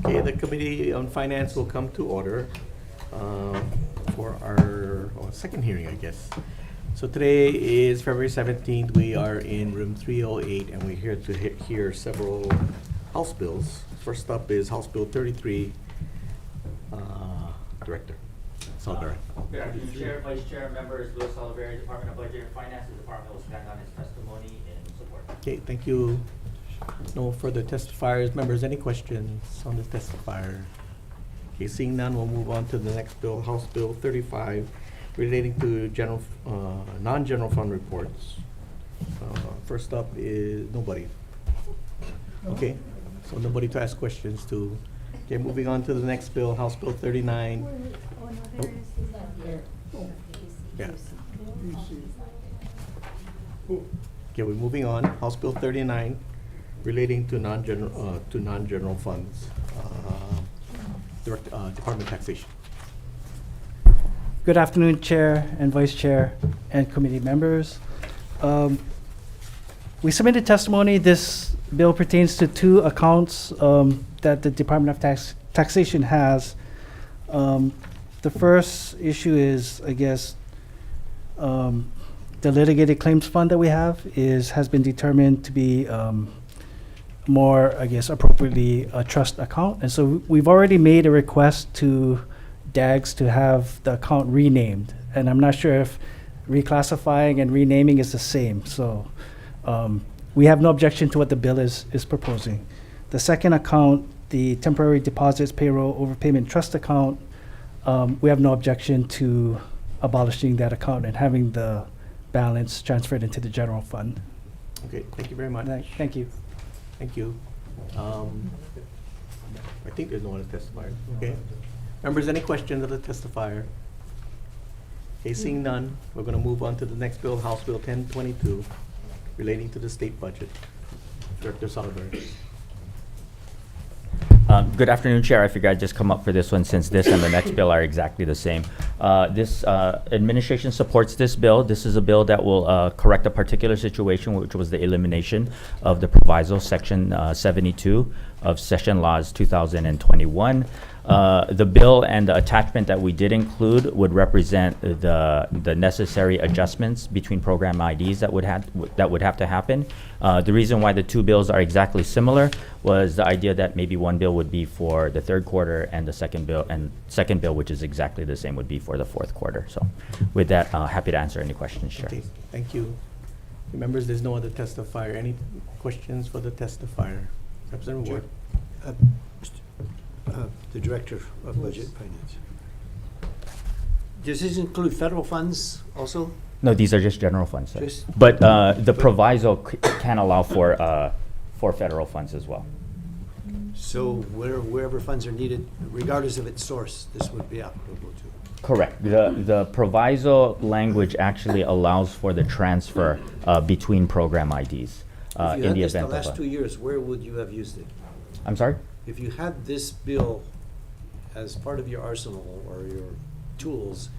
Okay, the Committee on Finance will come to order for our second hearing, I guess. So today is February 17th. We are in room 308, and we're here to hear several House bills. First up is House Bill 33. Director Salvera. Good afternoon, Chair, Vice Chair, members. Louis Salvera, Department of Budget and Finance. The department will stand on its testimony in support. Okay, thank you. No further testifiers. Members, any questions on the testifier? Okay, seeing none, we'll move on to the next bill, House Bill 35, relating to general, non-general fund reports. First up is nobody. Okay, so nobody to ask questions to. Okay, moving on to the next bill, House Bill 39. Yeah. Okay, we're moving on. House Bill 39, relating to non-general funds. Department of Taxation. Good afternoon, Chair and Vice Chair and committee members. We submitted testimony. This bill pertains to two accounts that the Department of Taxation has. The first issue is, I guess, the litigated claims fund that we have has been determined to be more, I guess, appropriately a trust account. And so we've already made a request to DAGS to have the account renamed. And I'm not sure if reclassifying and renaming is the same. So we have no objection to what the bill is proposing. The second account, the temporary deposits payroll overpayment trust account, we have no objection to abolishing that account and having the balance transferred into the general fund. Okay, thank you very much. Thank you. Thank you. I think there's no one to testify. Okay. Members, any questions of the testifier? Okay, seeing none, we're going to move on to the next bill, House Bill 1022, relating to the state budget. Director Salvera. Good afternoon, Chair. I figured I'd just come up for this one since this and the next bill are exactly the same. This administration supports this bill. This is a bill that will correct a particular situation, which was the elimination of the proviso, Section 72 of Session Laws 2021. The bill and the attachment that we did include would represent the necessary adjustments between program IDs that would have to happen. The reason why the two bills are exactly similar was the idea that maybe one bill would be for the third quarter and the second bill, which is exactly the same, would be for the fourth quarter. So with that, happy to answer any questions, Chair. Okay, thank you. Members, there's no other testifier. Any questions for the testifier? Representative Ward. The Director of Budget and Finance. Does this include federal funds also? No, these are just general funds, sir. Just- But the proviso can allow for federal funds as well. So wherever funds are needed, regardless of its source, this would be applicable to. Correct. The proviso language actually allows for the transfer between program IDs If you in had the this the event last of 2 years, where would you have used it? I'm sorry? If you had this bill as part of your arsenal or your tools,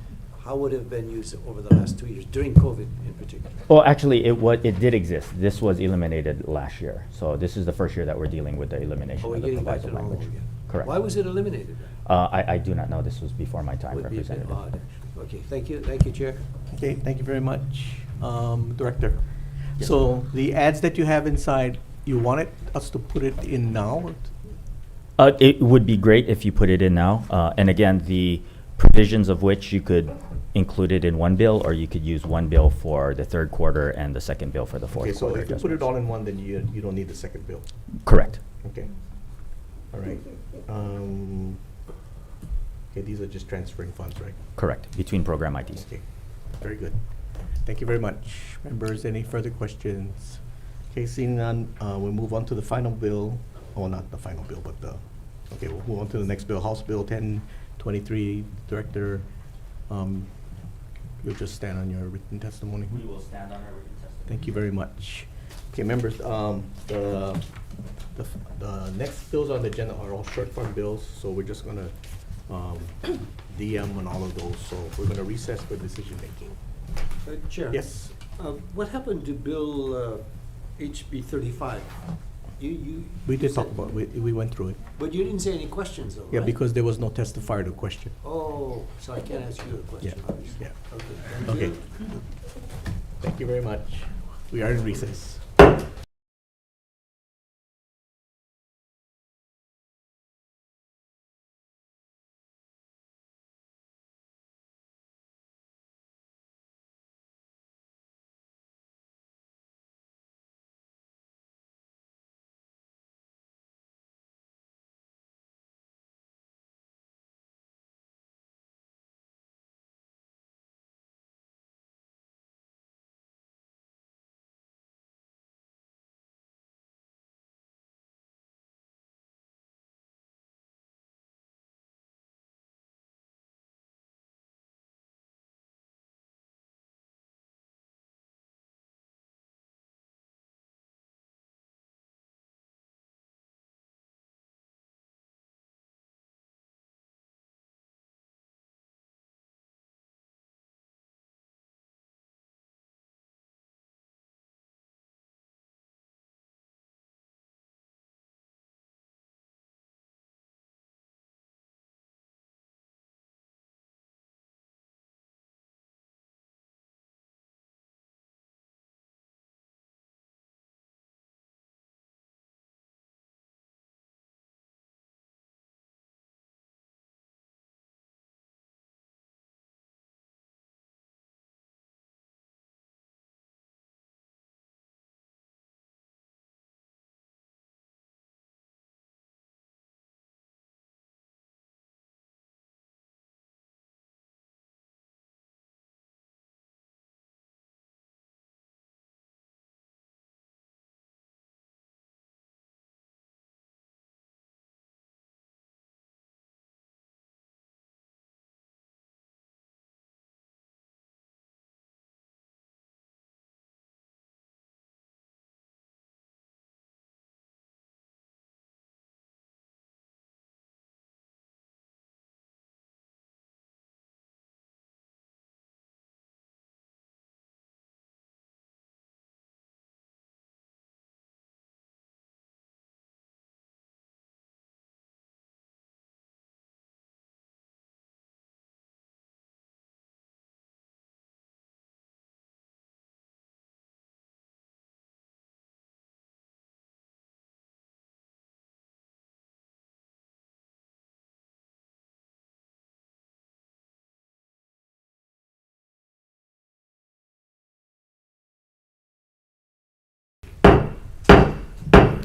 how would it have been used over the last 2 years, during COVID in particular? Well, actually, it did exist. This was eliminated last year. So this is the first year that we're dealing with the elimination Are we of the getting back proviso to normal language. again? Correct. Why was it eliminated? I do not know. This was before my time, Would be a bit Representative. odd. Okay, thank you. Thank you, Chair. Okay, thank you very much. Director. So the ads that you have inside, you wanted us to put it in now? It would be great if you put it in now. And again, the provisions of which you could include it in one bill, or you could use one bill for the third quarter and the second bill for the fourth Okay, so quarter if you put it adjustments. all in one, then you don't need the second bill. Correct. Okay. All right. Okay, these are just transferring funds, right? Correct. Between program IDs. Okay, very good. Thank you very much. Members, any further questions? Okay, seeing none, we'll move on to the final bill. Oh, not the final bill, but okay, we'll move on to the next bill, House Bill 1023. Director, you'll just stand on your written testimony. We will stand on our written testimony. Thank you very much. Okay, members, the next bills on the agenda are all short fund bills, so we're just gonna DM on all of those. So we're gonna recess for decision making. Chair. Yes. What happened to Bill HB 35? We did talk said- about, we went through it. But you didn't say any questions though, Yeah, right? because there was no testifier to question. Oh, so I can't ask you a question, Yeah, obviously. yeah. Okay, thank Okay. you. Thank you very much. We are in recess.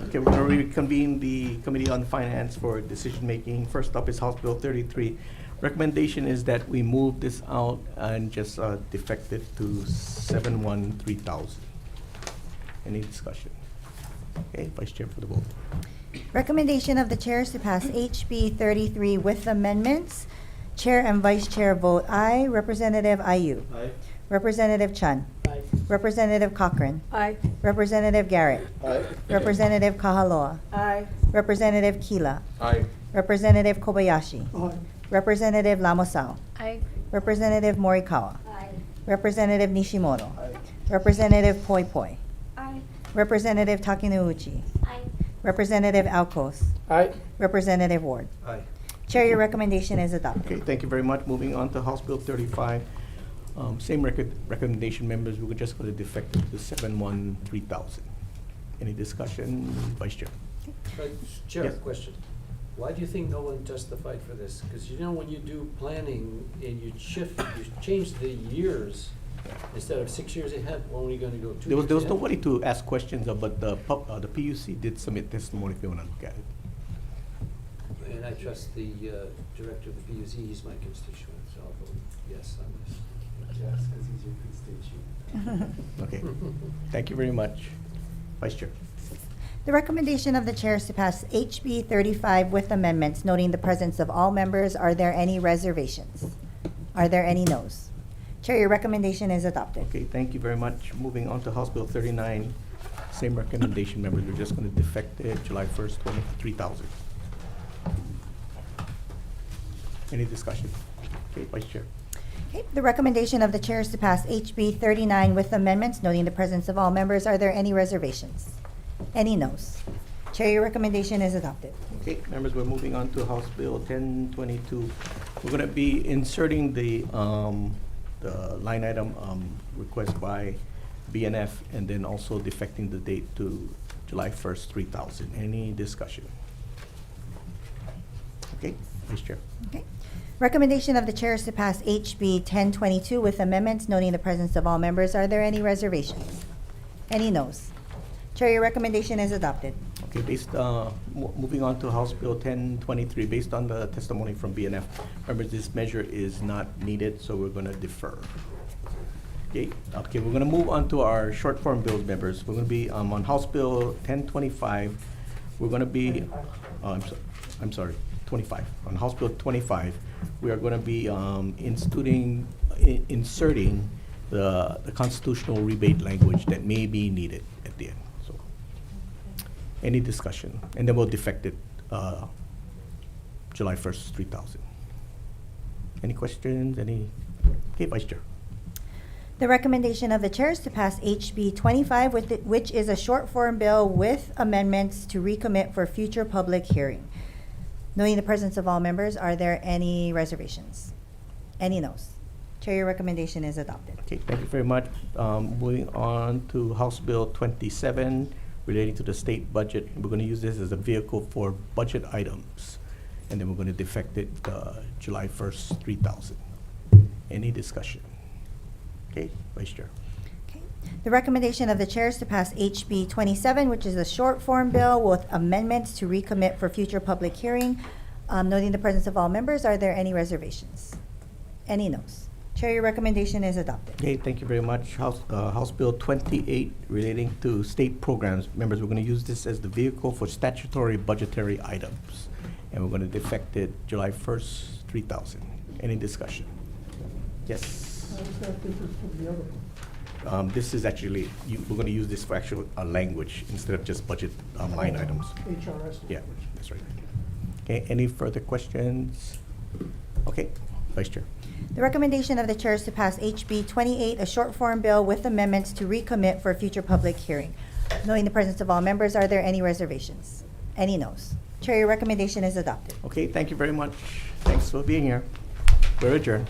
Okay, we're going to reconvene the Committee on Finance for decision-making. First up is House Bill 33. Recommendation is that we move this out and just defect it to 713,000. Any discussion? Okay, Vice Chair for the vote. Recommendation of the chairs to pass HB 33 with amendments. Chair and Vice Chair vote aye. Representative Ayu. Aye. Representative Chun. Aye. Representative Cochran. Aye. Representative Garrett. Aye. Representative Kahaloa. Aye. Representative Kila. Aye. Representative Kobayashi. Aye. Representative Lamosao. Aye. Representative Morikawa. Aye. Representative Nishimoto. Aye. Representative Poi Poi. Aye. Representative Takinouchi. Aye. Representative Alcos. Aye. Representative Ward. Aye. Chair, your recommendation is adopted. Okay, thank you very much. Moving on to House Bill 35. Same recommendation, members. We're just going to defect it to 713,000. Any discussion, Vice Chair? Chair, Yes. question. Why do you think no one testified for this? Because you know, when you do planning and you change the years, instead of 6 years ahead, we're only gonna go 2 years There was ahead? nobody to ask questions of, but the PUC did submit testimony if you want to look at it. And I trust the director of the PUC, he's my constituent, so I'll vote yes on this. Yes, because he's your constituent. Okay, thank you very much. Vice Chair. The recommendation of the chairs to pass HB 35 with amendments, noting the presence of all members. Are there any reservations? Are there any noes? Chair, your recommendation is adopted. Okay, thank you very much. Moving on to House Bill 39, same recommendation, members. We're just going to defect it July 1st, 23,000. Any discussion? Okay, Vice Chair. Okay, the recommendation of the chairs to pass HB 39 with amendments, noting the presence of all members. Are there any reservations? Any noes? Chair, your recommendation is adopted. Okay, members, we're moving on to House Bill 1022. We're going to be inserting the line item request by BNF and then also defecting the date to July 1st, 3,000. Any discussion? Okay, Vice Chair. Okay. Recommendation of the chair is to pass HB 1022 with amendments noting the presence of all members. Are there any reservations? Any noes? Chair, your recommendation is adopted. Okay, moving on to House Bill 1023, based on the testimony from BNF, members, this measure is not needed, so we're going to defer. Okay, we're going to move on to our short form bills, members. We're going to be on House Bill 1025. We're going to be, I'm sorry, 25. On House Bill 25, we are going to be inserting the constitutional rebate language that may be needed at the end. So, any discussion? And then we'll defect it July 1st, 3,000. Any questions? Okay, Vice Chair. The recommendation of the chair is to pass HB 25, which is a short form bill with amendments to recommit for future public hearing. Knowing the presence of all members, are there any reservations? Any noes? Chair, your recommendation is adopted. Okay, thank you very much. Moving on to House Bill 27 relating to the state budget. We're going to use this as a vehicle for budget items. And then we're going to defect it July 1st, 3,000. Any discussion? Okay, Vice Chair. Okay. The recommendation of the chair is to pass HB 27, which is a short form bill with amendments to recommit for future public hearing. Noting the presence of all members, are there any reservations? Any noes? Chair, your recommendation is adopted. Okay, thank you very much. House Bill 28 relating to state programs. Members, we're going to use this as the vehicle for statutory budgetary items. And we're going to defect it July 1st, 3,000. Any discussion? Yes. How is that different from the other one? This is actually, we're going to use this for actual language instead of just budget line items. HRS. Yeah, that's right. Okay, any further questions? Okay, Vice Chair. The recommendation of the chair is to pass HB 28, a short form bill with amendments to recommit for a future public hearing. Knowing the presence of all members, are there any reservations? Any noes? Chair, your recommendation is adopted. Okay, thank you very much. Thanks for being here. We're adjourned.